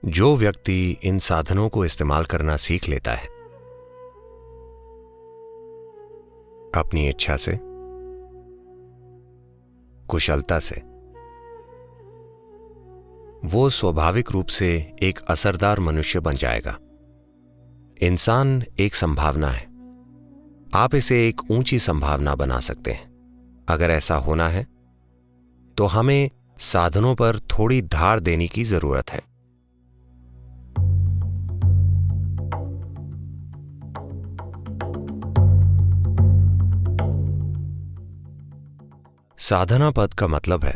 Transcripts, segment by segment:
जो व्यक्ति इन साधनों को इस्तेमाल करना सीख लेता है अपनी इच्छा से, कुशलता से, वो स्वाभाविक रूप से एक असरदार मनुष्य बन जाएगा। इंसान एक संभावना है। आप इसे एक ऊंची संभावना बना सकते हैं। अगर ऐसा होना है तो हमें साधनों पर थोड़ी धार देने की जरूरत है। साधना पद का मतलब है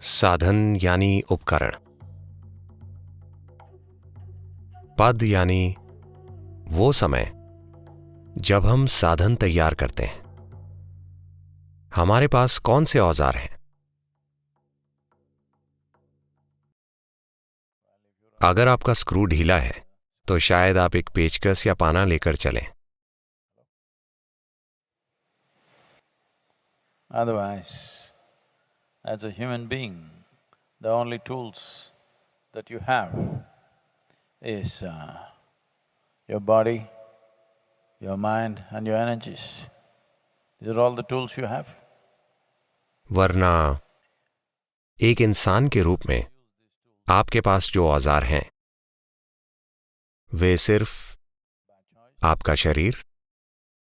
साधन यानी उपकरण, पद यानी वो समय जब हम साधन तैयार करते हैं। हमारे पास कौन से औजार हैं? अगर आपका स्क्रू ढीला है तो शायद आप एक पेचकस या पाना लेकर चलें। Otherwise, as a human being, the only tools that you have is your body, your mind and your energies. These are all the tools you have. वरना एक इंसान के रूप में आपके पास जो औजार हैं वे सिर्फ आपका शरीर,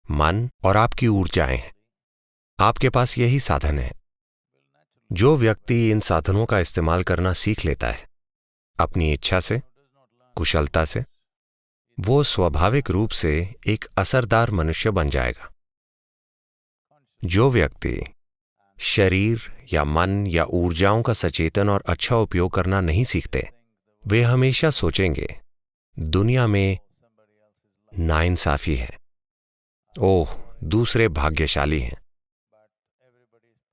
मन और आपकी ऊर्जाएं हैं। आपके पास यही साधन है। जो व्यक्ति इन साधनों का इस्तेमाल करना सीख लेता है अपनी इच्छा से, कुशलता से, वो स्वाभाविक रूप से एक असरदार मनुष्य बन जाएगा। जो व्यक्ति शरीर या मन या ऊर्जाओं का सचेतन और अच्छा उपयोग करना नहीं सीखते, वे हमेशा सोचेंगे दुनिया में नाइंसाफी है। ओह, दूसरे भाग्यशाली हैं।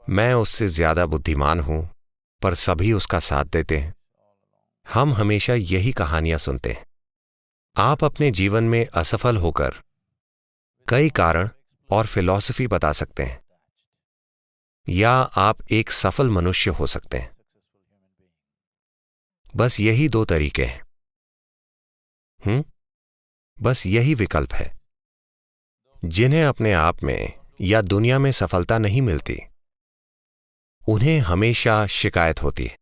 मैं उससे ज्यादा बुद्धिमान हूं, पर सभी उसका साथ देते हैं। हम हमेशा यही कहानियां सुनते हैं। आप अपने जीवन में असफल होकर कई कारण और फिलॉसफी बता सकते हैं, या आप एक सफल मनुष्य हो सकते हैं। बस यही दो तरीके हैं। बस यही विकल्प है। जिन्हें अपने आप में या दुनिया में सफलता नहीं मिलती, उन्हें हमेशा शिकायत होती है,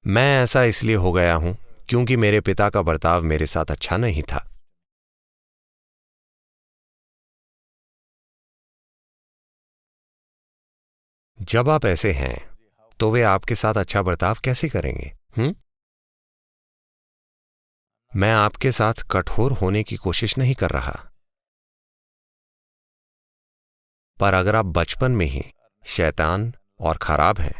मैं ऐसा इसलिए हो गया हूं क्योंकि मेरे पिता का बर्ताव मेरे साथ अच्छा नहीं था। जब आप ऐसे हैं तो वे आपके साथ अच्छा बर्ताव कैसे करेंगे? मैं आपके साथ कठोर होने की कोशिश नहीं कर रहा, पर अगर आप बचपन में ही शैतान और खराब हैं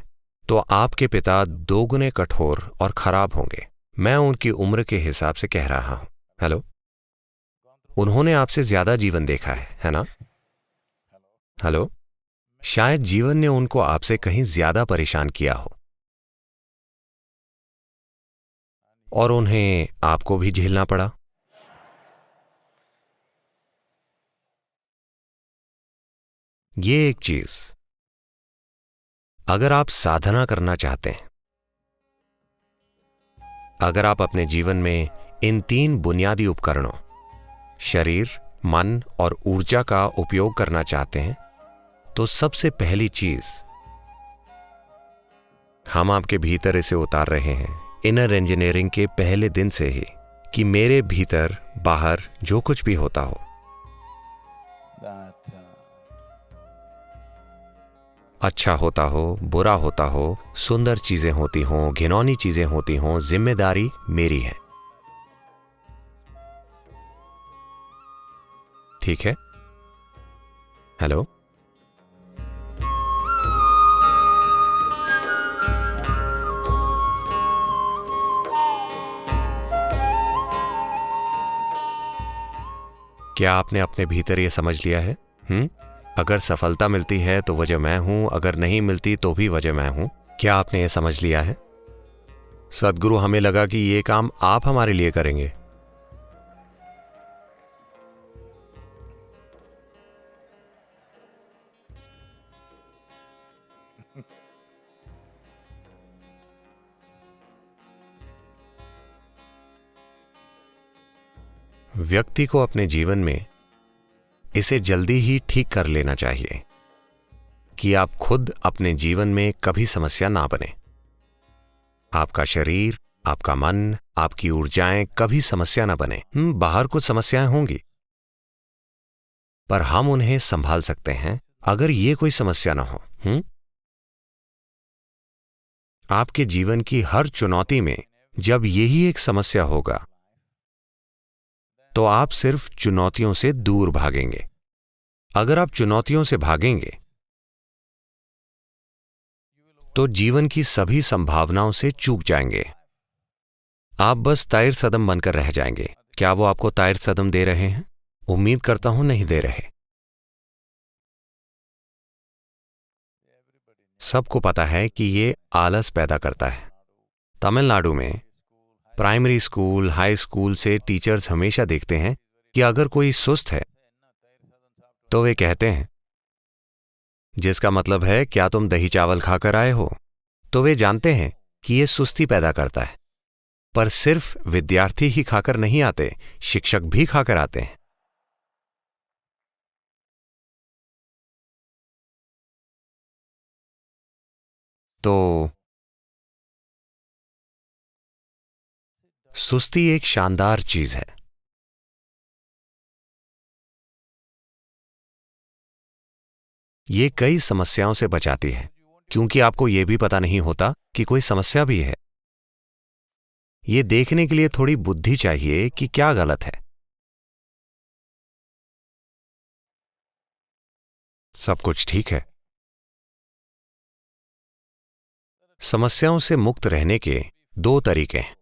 तो आपके पिता दोगुने कठोर और खराब होंगे। मैं उनकी उम्र के हिसाब से कह रहा हूं। हेलो, उन्होंने आपसे ज्यादा जीवन देखा है ना? हेलो, शायद जीवन ने उनको आपसे कहीं ज्यादा परेशान किया हो और उन्हें आपको भी झेलना पड़ा। ये एक चीज, अगर आप साधना करना चाहते हैं, अगर आप अपने जीवन में इन तीन बुनियादी उपकरणों शरीर, मन और ऊर्जा का उपयोग करना चाहते हैं, तो सबसे पहली चीज हम आपके भीतर इसे उतार रहे हैं इनर इंजीनियरिंग के पहले दिन से ही, कि मेरे भीतर बाहर जो कुछ भी होता हो, अच्छा होता हो, बुरा होता हो, सुंदर चीजें होती हों, घिनौनी चीजें होती हों, जिम्मेदारी मेरी है। ठीक है? हेलो, क्या आपने अपने भीतर यह समझ लिया है? अगर सफलता मिलती है तो वजह मैं हूं, अगर नहीं मिलती तो भी वजह मैं हूं। क्या आपने यह समझ लिया है? सद्गुरु, हमें लगा कि यह काम आप हमारे लिए करेंगे। व्यक्ति को अपने जीवन में इसे जल्दी ही ठीक कर लेना चाहिए कि आप खुद अपने जीवन में कभी समस्या ना बने। आपका शरीर, आपका मन, आपकी ऊर्जाएं कभी समस्या ना बने। बाहर कुछ समस्याएं होंगी, पर हम उन्हें संभाल सकते हैं अगर ये कोई समस्या ना हो। आपके जीवन की हर चुनौती में जब यही एक समस्या होगा तो आप सिर्फ चुनौतियों से दूर भागेंगे। अगर आप चुनौतियों से भागेंगे तो जीवन की सभी संभावनाओं से चूक जाएंगे। आप बस ताइर सदम बनकर रह जाएंगे। क्या वो आपको ताइर सदम दे रहे हैं? उम्मीद करता हूं नहीं दे रहे। सबको पता है कि ये आलस पैदा करता है। तमिलनाडु में प्राइमरी स्कूल, हाई स्कूल से टीचर्स हमेशा देखते हैं कि अगर कोई सुस्त है तो वे कहते हैं, जिसका मतलब है क्या तुम दही चावल खाकर आए हो? तो वे जानते हैं कि यह सुस्ती पैदा करता है। पर सिर्फ विद्यार्थी ही खाकर नहीं आते, शिक्षक भी खाकर आते हैं। तो सुस्ती एक शानदार चीज है। ये कई समस्याओं से बचाती है, क्योंकि आपको यह भी पता नहीं होता कि कोई समस्या भी है। ये देखने के लिए थोड़ी बुद्धि चाहिए कि क्या गलत है। सब कुछ ठीक है। समस्याओं से मुक्त रहने के दो तरीके हैं।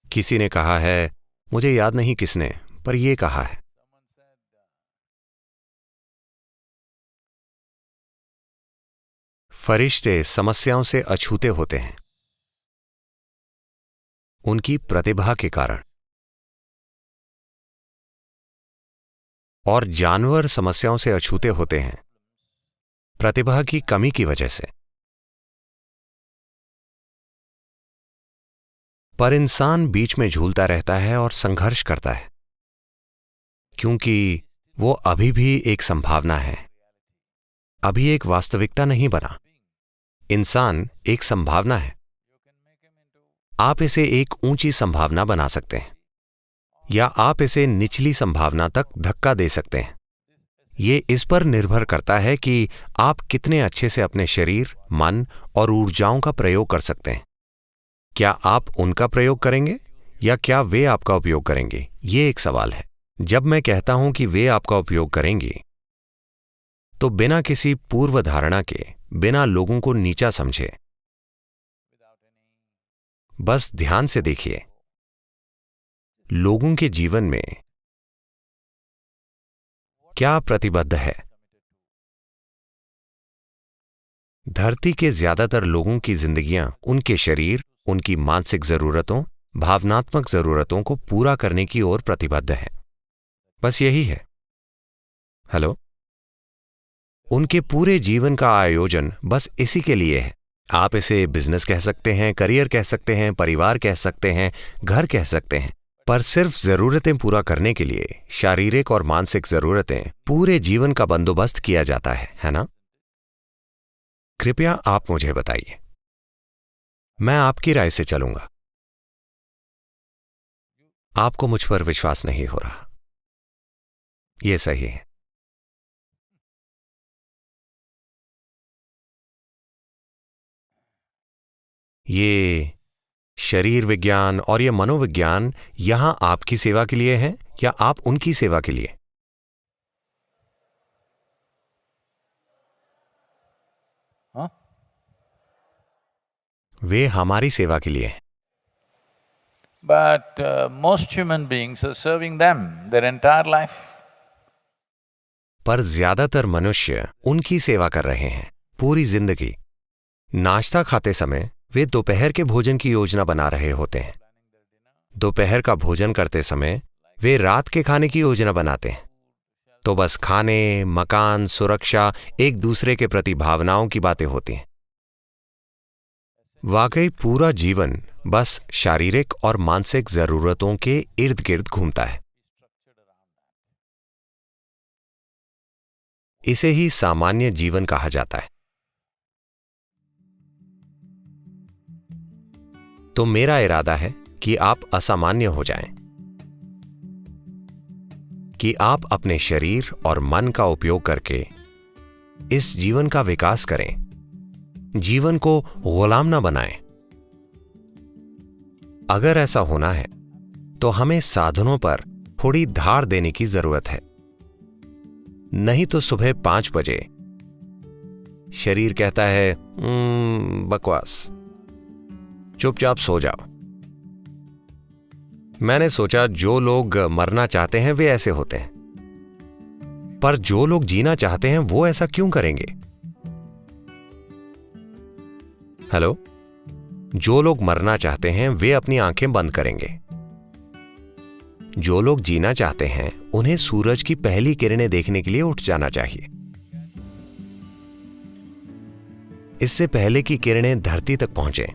किसी ने कहा है, मुझे याद नहीं किसने, पर यह कहा है, फरिश्ते समस्याओं से अछूते होते हैं उनकी प्रतिभा के कारण, और जानवर समस्याओं से अछूते होते हैं प्रतिभा की कमी की वजह से। पर इंसान बीच में झूलता रहता है और संघर्ष करता है, क्योंकि वो अभी भी एक संभावना है, अभी एक वास्तविकता नहीं बना। इंसान एक संभावना है। आप इसे एक ऊंची संभावना बना सकते हैं या आप इसे निचली संभावना तक धक्का दे सकते हैं। ये इस पर निर्भर करता है कि आप कितने अच्छे से अपने शरीर, मन और ऊर्जाओं का प्रयोग कर सकते हैं। क्या आप उनका प्रयोग करेंगे या क्या वे आपका उपयोग करेंगे? ये एक सवाल है। जब मैं कहता हूं कि वे आपका उपयोग करेंगे, तो बिना किसी पूर्व धारणा के, बिना लोगों को नीचा समझे, बस ध्यान से देखिए, लोगों के जीवन में क्या प्रतिबद्ध है। धरती के ज्यादातर लोगों की जिंदगियां उनके शरीर, उनकी मानसिक जरूरतों, भावनात्मक जरूरतों को पूरा करने की ओर प्रतिबद्ध है। बस यही है। हेलो, उनके पूरे जीवन का आयोजन बस इसी के लिए है। आप इसे बिजनेस कह सकते हैं, करियर कह सकते हैं, परिवार कह सकते हैं, घर कह सकते हैं, पर सिर्फ जरूरतें पूरा करने के लिए, शारीरिक और मानसिक जरूरतें, पूरे जीवन का बंदोबस्त किया जाता है ना? कृपया आप मुझे बताइए, मैं आपकी राय से चलूंगा। आपको मुझ पर विश्वास नहीं हो रहा। यह सही है। ये शरीर विज्ञान और ये मनोविज्ञान यहां आपकी सेवा के लिए है या आप उनकी सेवा के लिए? हाँ? वे हमारी सेवा के लिए हैं। But most human beings are serving them their entire life. पर ज्यादातर मनुष्य उनकी सेवा कर रहे हैं पूरी जिंदगी। नाश्ता खाते समय वे दोपहर के भोजन की योजना बना रहे होते हैं। दोपहर का भोजन करते समय वे रात के खाने की योजना बनाते हैं। तो बस खाने, मकान, सुरक्षा, एक दूसरे के प्रति भावनाओं की बातें होती हैं। वाकई पूरा जीवन बस शारीरिक और मानसिक जरूरतों के इर्द गिर्द घूमता है। इसे ही सामान्य जीवन कहा जाता है। तो मेरा इरादा है कि आप असामान्य हो जाएं, कि आप अपने शरीर और मन का उपयोग करके इस जीवन का विकास करें, जीवन को गुलाम ना बनाएं। अगर ऐसा होना है तो हमें साधनों पर थोड़ी धार देने की जरूरत है। नहीं तो सुबह 5 बजे शरीर कहता है बकवास, चुपचाप सो जाओ। मैंने सोचा जो लोग मरना चाहते हैं वे ऐसे होते हैं, पर जो लोग जीना चाहते हैं वो ऐसा क्यों करेंगे? हेलो, जो लोग मरना चाहते हैं वे अपनी आंखें बंद करेंगे। जो लोग जीना चाहते हैं उन्हें सूरज की पहली किरणें देखने के लिए उठ जाना चाहिए, इससे पहले कि किरणें धरती तक पहुंचे।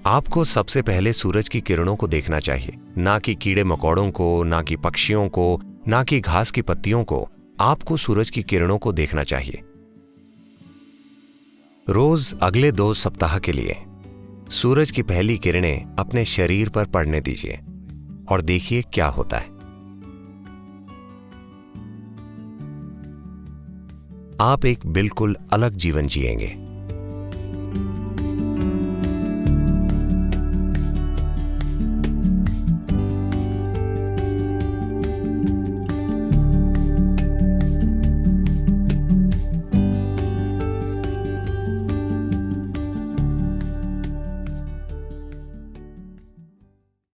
आपको सबसे पहले सूरज की किरणों को देखना चाहिए, ना कि कीड़े मकोड़ों को, ना कि पक्षियों को, ना कि घास की पत्तियों को। आपको सूरज की किरणों को देखना चाहिए। रोज अगले 2 सप्ताह के लिए सूरज की पहली किरणें अपने शरीर पर पड़ने दीजिए और देखिए क्या होता है। आप एक बिल्कुल अलग जीवन जिएंगे।